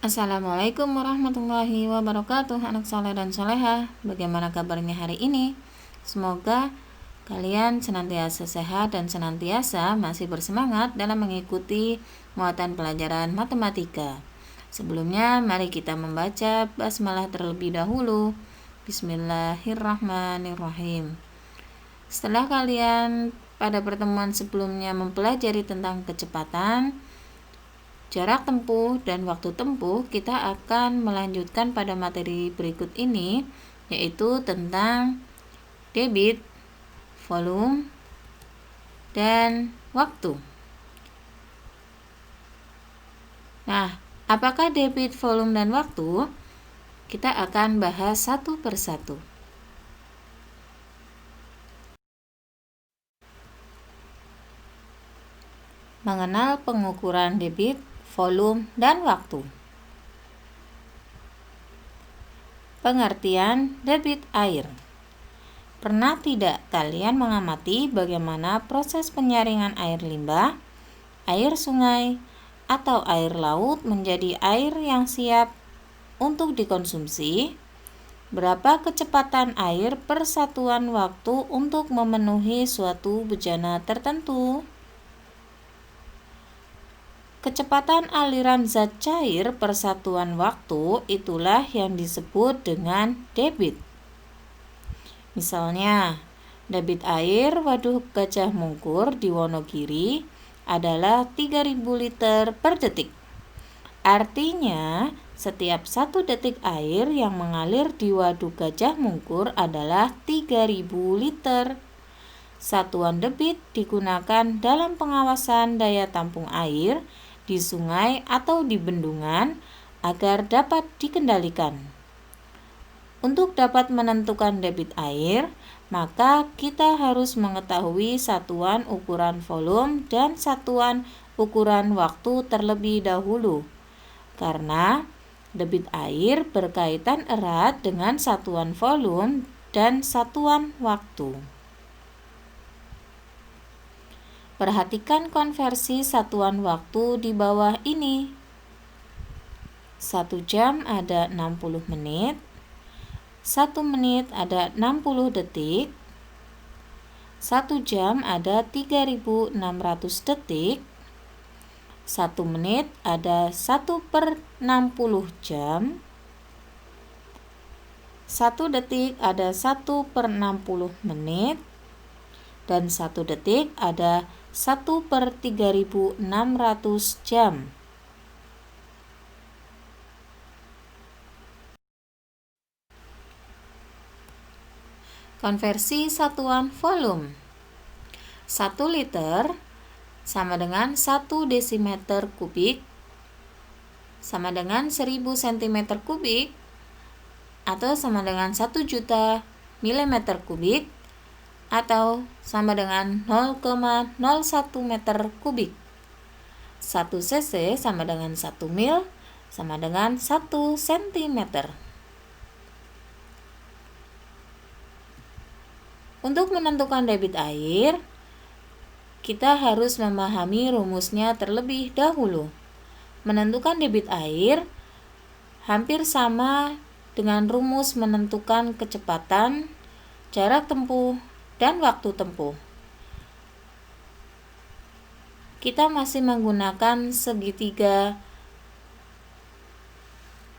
Assalamualaikum warahmatullahi wabarakatuh, anak soleh dan soleha. Bagaimana kabarnya hari ini? Semoga kalian senantiasa sehat dan senantiasa masih bersemangat dalam mengikuti muatan pelajaran matematika. Sebelumnya, mari kita membaca basmalah terlebih dahulu. Bismillahirrahmanirrahim. Setelah kalian pada pertemuan sebelumnya mempelajari tentang kecepatan, jarak tempuh dan waktu tempuh, kita akan melanjutkan pada materi berikut ini, yaitu tentang debit, volume, dan waktu. Nah, apakah debit, volume, dan waktu? Kita akan bahas satu persatu. Mengenal pengukuran debit, volume, dan waktu. Pengertian debit air. Pernah tidak kalian mengamati bagaimana proses penyaringan air limbah, air sungai, atau air laut menjadi air yang siap untuk dikonsumsi? Berapa kecepatan air per satuan waktu untuk memenuhi suatu bejana tertentu? Kecepatan aliran zat cair per satuan waktu itulah yang disebut dengan debit. Misalnya, debit air Waduk Gajah Mungkur di Wonogiri adalah 3000 liter per detik. Artinya, setiap 1 detik air yang mengalir di Waduk Gajah Mungkur adalah 3000 liter. Satuan debit digunakan dalam pengawasan daya tampung air di sungai atau di bendungan agar dapat dikendalikan. Untuk dapat menentukan debit air, maka kita harus mengetahui satuan ukuran volume dan satuan ukuran waktu terlebih dahulu. Karena debit air berkaitan erat dengan satuan volume dan satuan waktu. Perhatikan konversi satuan waktu di bawah ini. 1 jam ada 60 menit, 1 menit ada 60 detik, 1 jam ada 3600 detik, 1 menit ada 1/60 jam, 1 detik ada 1/60 menit, dan 1 detik ada 1/3600 jam. Konversi satuan volume. 1 liter sama dengan 1 desimeter kubik sama dengan 1000 cm kubik atau sama dengan 1 juta milimeter kubik atau sama dengan 0,01 meter kubik. 1 cc sama dengan 1 mil sama dengan 1 cm. Untuk menentukan debit air, kita harus memahami rumusnya terlebih dahulu. Menentukan debit air hampir sama dengan rumus menentukan kecepatan, jarak tempuh, dan waktu tempuh. Kita masih menggunakan segitiga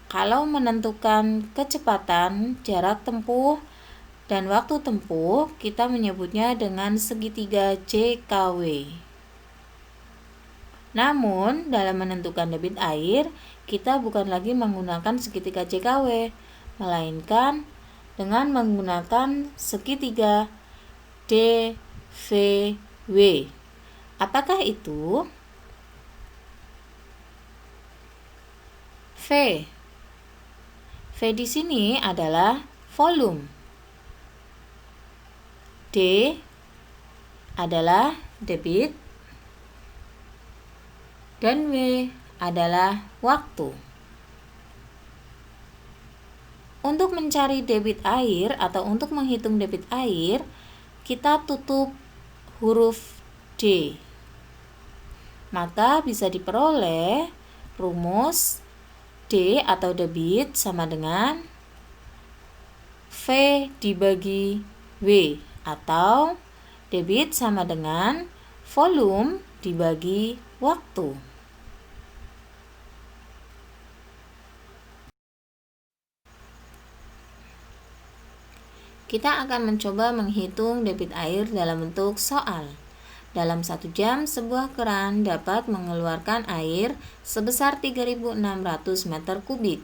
kalau menentukan kecepatan, jarak tempuh, dan waktu tempuh. Kita menyebutnya dengan segitiga JKW. Namun, dalam menentukan debit air, kita bukan lagi menggunakan segitiga JKW, melainkan dengan menggunakan segitiga DVW. Apakah itu? V. V di sini adalah volume. D adalah debit. Dan W adalah waktu. Untuk mencari debit air atau untuk menghitung debit air, kita tutup huruf D. Maka bisa diperoleh rumus D atau debit sama dengan V dibagi W, atau debit sama dengan volume dibagi waktu. Kita akan mencoba menghitung debit air dalam bentuk soal. Dalam 1 jam, sebuah keran dapat mengeluarkan air sebesar 3.600 meter kubik.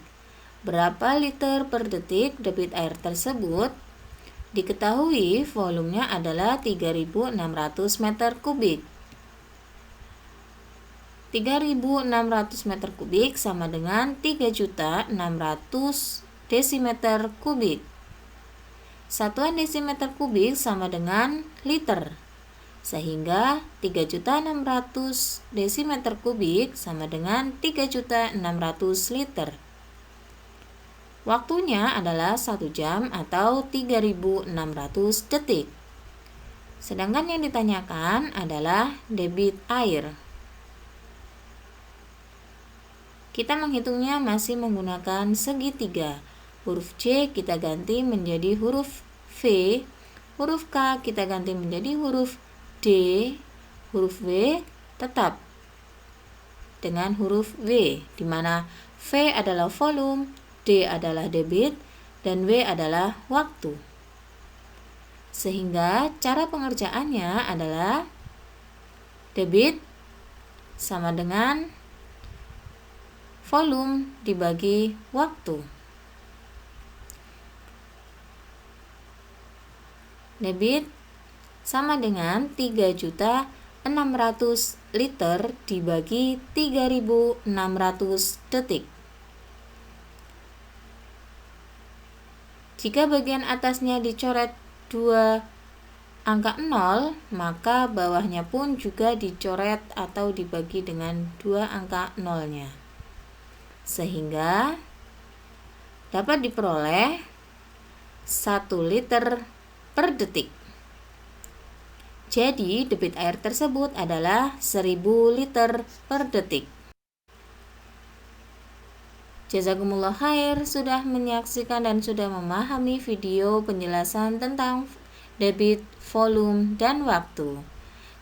Berapa liter per detik debit air tersebut? Diketahui volumenya adalah 3.600 meter kubik. 3.600 meter kubik sama dengan 3.600 desimeter kubik. Satuan desimeter kubik sama dengan liter. Sehingga 3.600 desimeter kubik sama dengan 3.600 liter. Waktunya adalah 1 jam atau 3.600 detik. Sedangkan yang ditanyakan adalah debit air. Kita menghitungnya masih menggunakan segitiga. Huruf C kita ganti menjadi huruf V, huruf K kita ganti menjadi huruf D, huruf W tetap dengan huruf W, di mana V adalah volume, D adalah debit, dan W adalah waktu. Sehingga cara pengerjaannya adalah debit sama dengan volume dibagi waktu. Debit sama dengan 3.600 liter dibagi 3.600 detik. Jika bagian atasnya dicoret 2 angka 0, maka bawahnya pun juga dicoret atau dibagi dengan 2 angka 0-nya. Sehingga dapat diperoleh 1 liter per detik. Jadi debit air tersebut adalah 1.000 liter per detik. Jazakumullah khair sudah menyaksikan dan sudah memahami video penjelasan tentang debit, volume, dan waktu.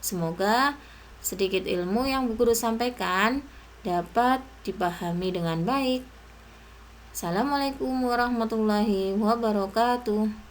Semoga sedikit ilmu yang Bu Guru sampaikan dapat dipahami dengan baik. Assalamualaikum warahmatullahi wabarakatuh.